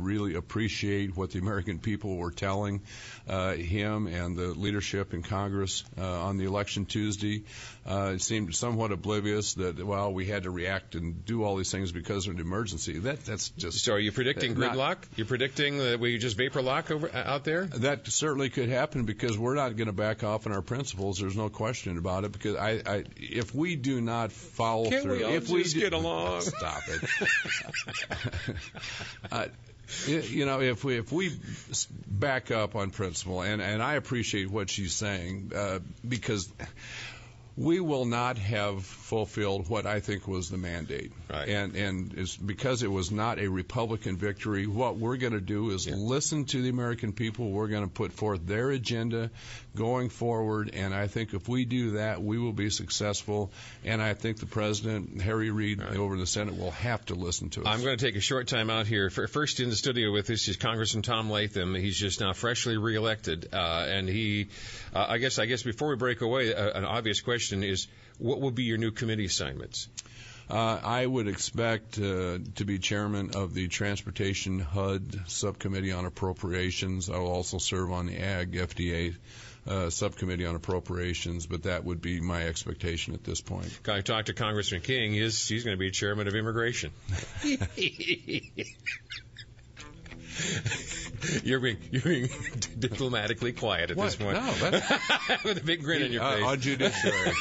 really appreciate what the American people were telling him and the leadership in Congress on the election Tuesday. It seemed somewhat oblivious that, well, we had to react and do all these things because of an emergency. That's just... So are you predicting gridlock? You're predicting that we just vapor lock out there? That certainly could happen, because we're not going to back off on our principles. There's no question about it, because if we do not follow Can't through... If we get along? Stop it. If we back up on principle, and I appreciate what she's saying, because we will not have fulfilled what I think was the mandate. Right. And it's because it was not a Republican victory. What we're going to do is listen to the American people. We're going to put forth their agenda going forward, and I think if we do that, we will be successful. And I think the President, Harry Reid, over in the Senate, will have to listen to us. I'm going to take a short time out here. First in the studio with us is Congressman Tom Latham. He's just now freshly reelected, and he, I guess before we break away, an obvious question is, what will be your new committee assignments? I would expect to be chairman of the Transportation HUD Subcommittee on Appropriations. I will also serve on the Ag FDA Subcommittee on Appropriations, but that would be my expectation at this point. I talked to Congressman King. He's going to be chairman of Immigration. You're being diplomatically quiet at this point. No, that's... With a big grin on your face. On judiciary.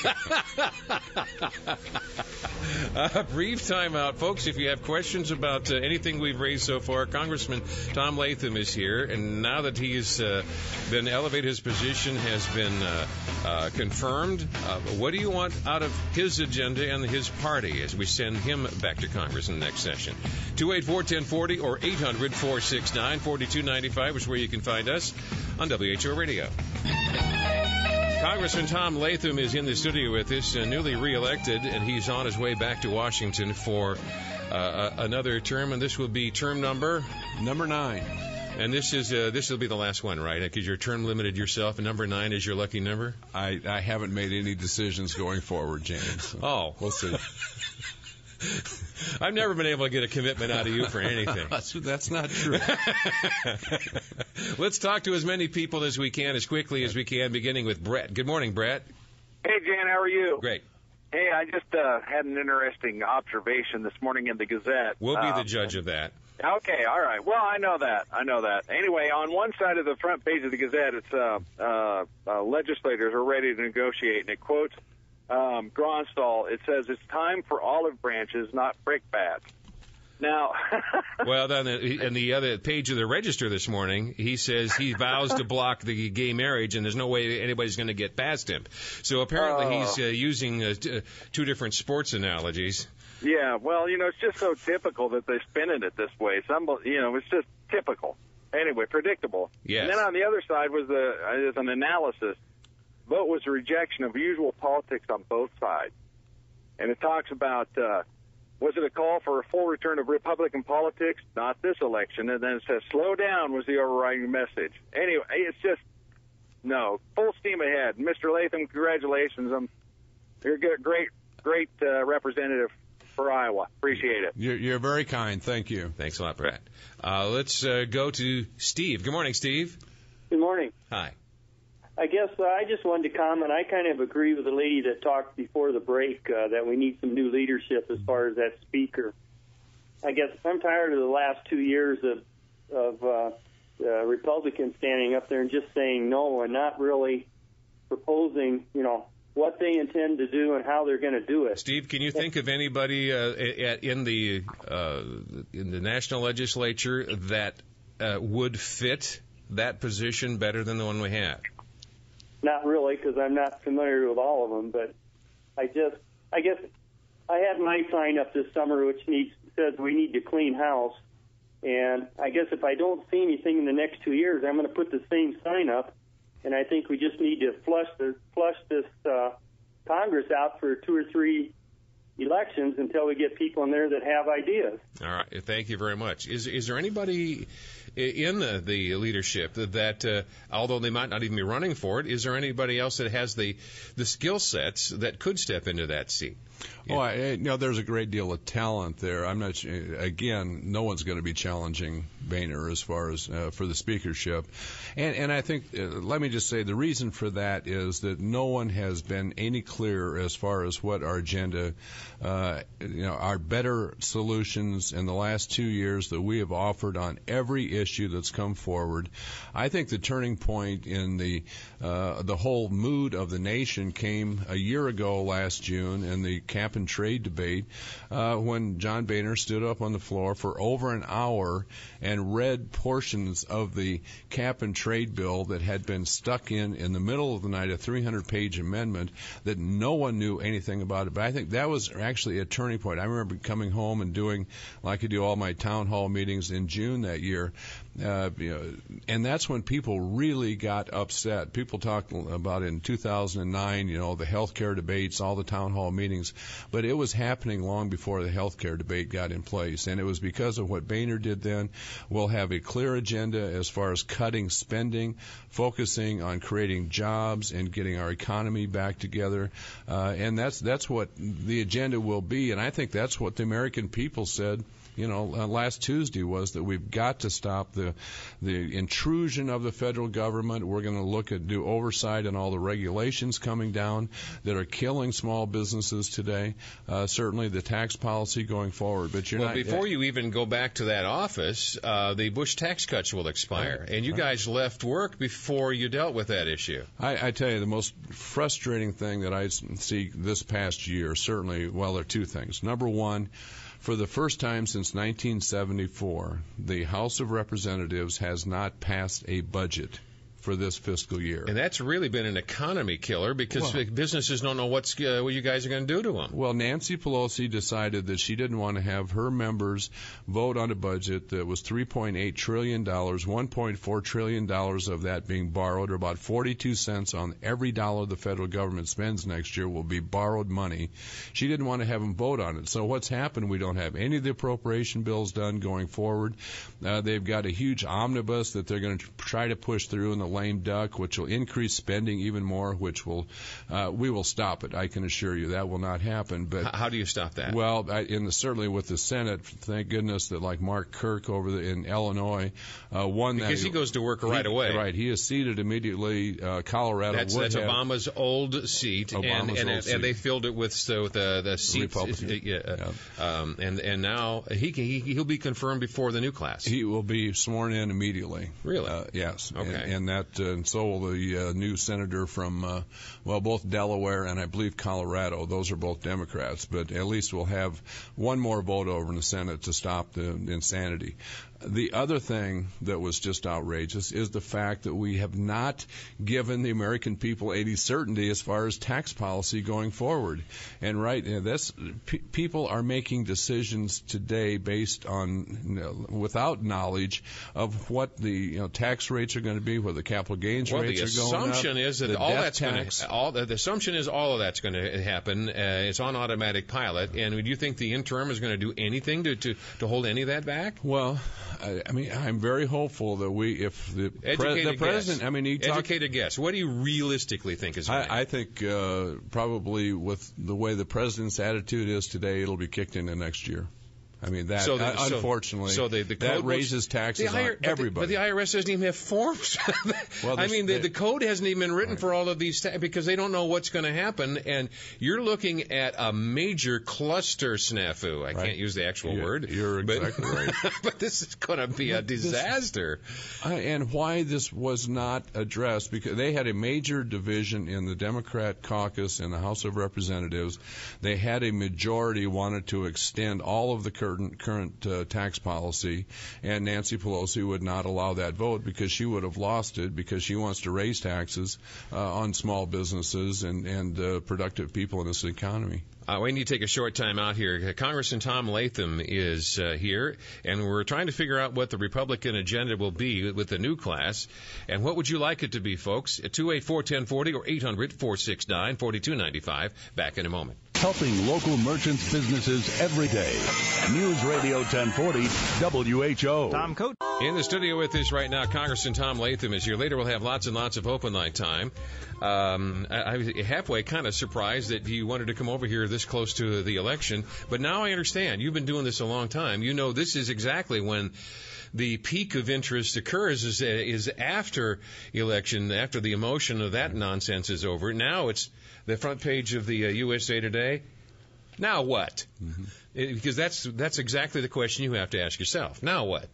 Brief time out. Folks, if you have questions about anything we've raised so far, Congressman Tom Latham is here, and now that he's been elevated, his position has been confirmed. What do you want out of his agenda and his party as we send him back to Congress in the next session? 284-1040 or 800-469-4295 is where you can find us on WHO Radio. Congressman Tom Latham is in the studio with us, newly reelected, and he's on his way back to Washington for another term, and this will be term number 9. And this will be the last one, right? Because you're term limited yourself, and number 9 is your lucky number? I haven't made any decisions going forward, James. So oh. We'll see. I've never been able to get a commitment out of you for anything. That's not true. Let's talk to as many people as we can, as quickly as we can, beginning with Brett. Good morning, Brett. Hey, Jan, how are you? Great. Hey, I just had an interesting observation this morning in the Gazette. We'll be the judge of that. Okay, all right. Well, I know that. Anyway, on one side of the front page of the Gazette, it's legislators are ready to negotiate, and it quotes Gronstal. It says, it's time for olive branches, not brickbats. Now, well, then in the other page of the Register this morning, he says he vows to block the gay marriage, and there's no way anybody's going to get past him. So apparently he's using two different sports analogies. Yeah, well, it's just so typical that they're spinning it this way. It's just typical. Anyway, predictable. Yes. And then on the other side was an analysis. Vote was a rejection of usual politics on both sides. And it talks about, was it a call for a full return of Republican politics? Not this election. And then it says, slow down was the overriding message. Anyway, it's just, no, full steam ahead. Mr. Latham, congratulations. You're a great representative for Iowa. Appreciate it. You're very kind. Thank you. Thanks a lot, Brett. Let's go to Steve. Good morning, Steve. Good morning. Hi. I guess I just wanted to comment. I kind of agree with the lady that talked before the break that we need some new leadership as far as that speaker. I guess I'm tired of the last 2 years of Republicans standing up there and just saying no and not really proposing, what they intend to do and how they're going to do it. Steve, can you think of anybody in the national legislature that would fit that position better than the one we have? Not really, because I'm not familiar with all of them. But I guess I had my sign up this summer, which says we need to clean house. And I guess if I don't see anything in the next 2 years, I'm going to put the same sign up. And I think we just need to flush this Congress out for 2 or 3 elections until we get people in there that have ideas. All right. Thank you very much. Is there anybody in the leadership that, although they might not even be running for it, is there anybody else that has the skill sets that could step into that seat? Yeah. There's a great deal of talent there. I'm not. Again, no one's going to be challenging Boehner as far as for the speakership, and I think let me just say the reason for that is that no one has been any clearer as far as what our agenda, our better solutions in the last 2 years that we have offered on every issue that's come forward. I think the turning point in the whole mood of the nation came a year ago last June in the cap and trade debate when John Boehner stood up on the floor for over an hour and read portions of the cap and trade bill that had been stuck in the middle of the night, a 300-page amendment that no one knew anything about it. But I think that was actually a turning point. I remember coming home and doing, like I do all my town hall meetings in June that year, and that's when people really got upset. People talked about in 2009, the health care debates, all the town hall meetings, but it was happening long before the health care debate got in place, and it was because of what Boehner did then. We'll have a clear agenda as far as cutting spending, focusing on creating jobs and getting our economy back together, and that's what the agenda will be, and I think that's what the American people said last Tuesday was that we've got to stop the intrusion of the federal government. We're going to do oversight on all the regulations coming down that are killing small businesses today. Certainly the tax policy going forward. But before you even go back to that office, the Bush tax cuts will expire, and you guys left work before you dealt with that issue. I tell you, the most frustrating thing that I see this past year, certainly, there are two things. Number one, for the first time since 1974, the House of Representatives has not passed a budget for this fiscal year. And that's really been an economy killer because businesses don't know what you guys are going to do to them. Well, Nancy Pelosi decided that she didn't want to have her members vote on a budget that was $3.8 trillion, $1.4 trillion of that being borrowed, or about 42 cents on every dollar the federal government spends next year will be borrowed money. She didn't want to have them vote on it. So what's happened, we don't have any of the appropriation bills done going forward. They've got a huge omnibus that they're going to try to push through in the lame duck, which will increase spending even more, which will we will stop it. I can assure you that will not happen. But how do you stop that? Well, certainly with the Senate, thank goodness that like Mark Kirk over in Illinois won that. Because he goes to work right away. Right, he is seated immediately. Colorado. That's Obama's old seat, and they filled it with the seat. And now he'll be confirmed before the new class. He will be sworn in immediately. Really? Yes. Okay. And so will the new senator from, both Delaware and I believe Colorado. Those are both Democrats, but at least we'll have one more vote over in the Senate to stop the insanity. The other thing that was just outrageous is the fact that we have not given the American people any certainty as far as tax policy going forward. And people are making decisions today based on without knowledge of what the tax rates are going to be, where the capital gains rates are going up. The assumption is that the assumption is all of that's going to happen. It's on automatic pilot. And do you think the interim is going to do anything to hold any of that back? Well, I'm very hopeful that if the president, educated guess. What do you realistically think is going to happen? I think probably with the way the president's attitude is today, it'll be kicked into next year. Unfortunately, that raises taxes on everybody. But the IRS doesn't even have forms. The code hasn't even been written for all of these because they don't know what's going to happen. And you're looking at a major cluster snafu. I can't use the actual word. You're exactly right. But this is going to be a disaster. And why this was not addressed, because they had a major division in the Democrat caucus in the House of Representatives. They had a majority wanted to extend all of the current tax policy, and Nancy Pelosi would not allow that vote because she would have lost it, because she wants to raise taxes on small businesses and productive people in this economy. We need to take a short time out here. Congressman Tom Latham is here, and we're trying to figure out what the Republican agenda will be with the new class. And what would you like it to be, folks? At 284-1040 or 800-469-4295. Back in a moment. helping local merchants, businesses every day. News Radio 1040 WHO. Tom Coates. In the studio with us right now, Congressman Tom Latham is here. Later we'll have lots and lots of open line time. I was halfway kind of surprised that you wanted to come over here this close to the election, but now I understand. You've been doing this a long time. You know this is exactly when the peak of interest occurs is after election, after the emotion of that nonsense is over. Now it's the front page of the USA Today. Now what? Because that's exactly the question you have to ask yourself. Now what?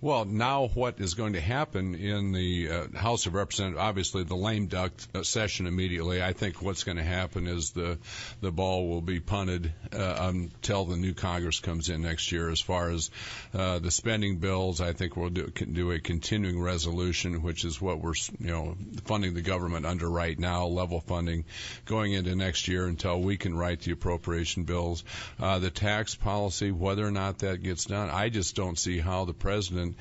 Well, now what is going to happen in the House of Representatives, obviously the lame duck session immediately. I think what's going to happen is the ball will be punted until the new Congress comes in next year. As far as the spending bills, I think we'll do a continuing resolution, which is what we're funding the government under right now, level funding going into next year until we can write the appropriation bills. The tax policy, whether or not that gets done, I just don't see how the president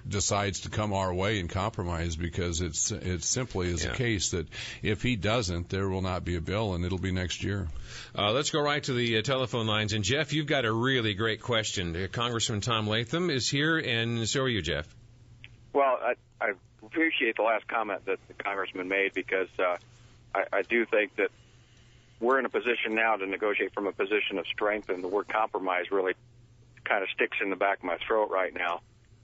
decides to come our way and compromise, because it simply is a case that if he doesn't, there will not be a bill, and it'll be next year. Let's go right to the telephone lines. And, Jeff, you've got a really great question. Congressman Tom Latham is here, and so are you, Jeff. Well, I appreciate the last comment that the congressman made, because I do think that we're in a position now to negotiate from a position of strength, and the word compromise really kind of sticks in the back of my throat right now,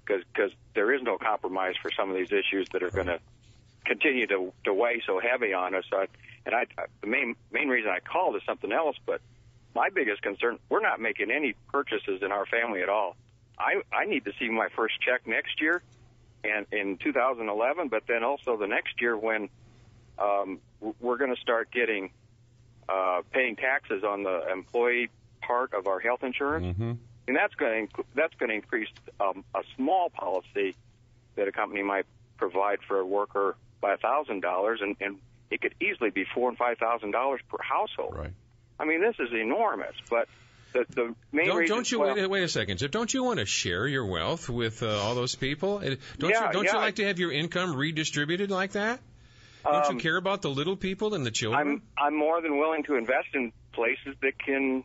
because there is no compromise for some of these issues that are going to continue to weigh so heavy on us. The main reason I called is something else, but my biggest concern, we're not making any purchases in our family at all. I need to see my first check next year, and in 2011, but then also the next year when we're going to start getting paying taxes on the employee part of our health insurance. Mm-hmm. And that's going to increase a small policy that a company might provide for a worker by $1,000, and it could easily be $4,000 and $5,000 per household. Right. I mean, this is enormous. But the main reason. Don't you wait a second, Jeff? Don't you want to share your wealth with all those people? Don't you like to have your income redistributed like that? Don't you care about the little people and the children? I'm more than willing to invest in places that can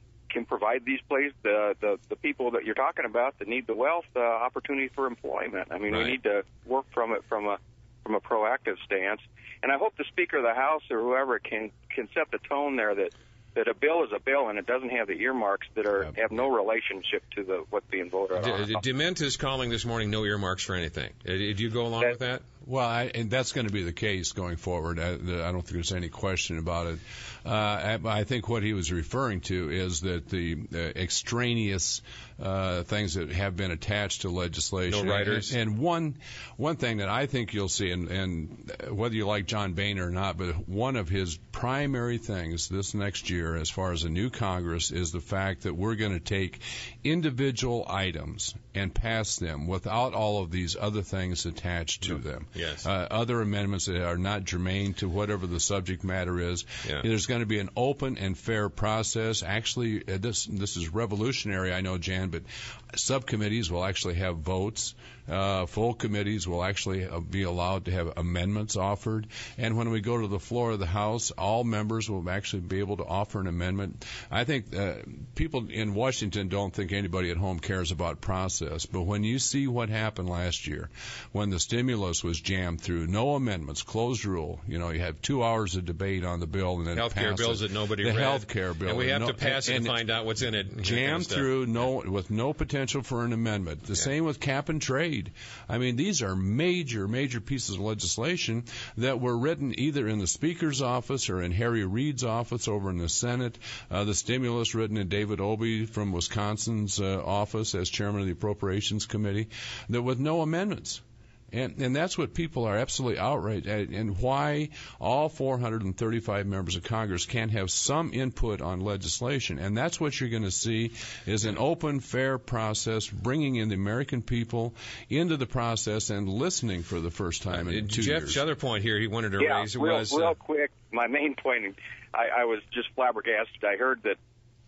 provide these places, the people that you're talking about that need the wealth, opportunity for employment. I mean, right. We need to work from a proactive stance. And I hope the Speaker of the House or whoever can set the tone there that a bill is a bill, and it doesn't have the earmarks that have no relationship to what's being voted on. Dement is calling this morning no earmarks for anything. Did you go along with that? Well, and that's going to be the case going forward. I don't think there's any question about it. I think what he was referring to is that the extraneous things that have been attached to legislation. No riders. And one thing that I think you'll see, and whether you like John Boehner or not, but one of his primary things this next year as far as a new Congress is the fact that we're going to take individual items and pass them without all of these other things attached to them. Yes. Other amendments that are not germane to whatever the subject matter is. Yeah. There's going to be an open and fair process. Actually, this is revolutionary, I know, Jan, but subcommittees will actually have votes. Full committees will actually be allowed to have amendments offered. And when we go to the floor of the House, all members will actually be able to offer an amendment. I think people in Washington don't think anybody at home cares about process. But when you see what happened last year, when the stimulus was jammed through, no amendments, closed rule, you have 2 hours of debate on the bill and then healthcare bills that nobody read. The healthcare bill. And we have to pass it and find out what's in it. Jammed through, with no potential for an amendment. The same with cap and trade. I mean, these are major, major pieces of legislation that were written either in the Speaker's office or in Harry Reid's office over in the Senate. The stimulus written in David Obey from Wisconsin's office as chairman of the Appropriations Committee, that with no amendments. And that's what people are absolutely outraged at, and why all 435 members of Congress can't have some input on legislation. And that's what you're going to see is an open, fair process, bringing in the American people into the process and listening for the first time in 2 years. Jeff's other point here he wanted to raise was... real quick, my main point, I was just flabbergasted. I heard that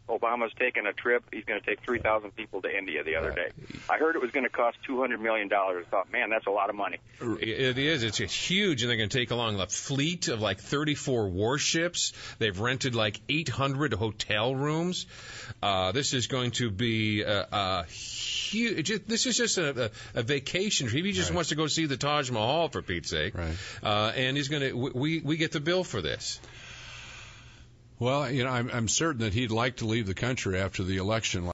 Obama's taking a trip. He's going to take 3,000 people to India the other day. I heard it was going to cost $200 million. I thought, man, that's a lot of money. It is. It's huge, and they're going to take along a fleet of like 34 warships. They've rented like 800 hotel rooms. This is going to be a huge. This is just a vacation trip. He just wants to go see the Taj Mahal, for Pete's sake. Right. And he's going to. We get the bill for this. Well, I'm certain that he'd like to leave the country after the election.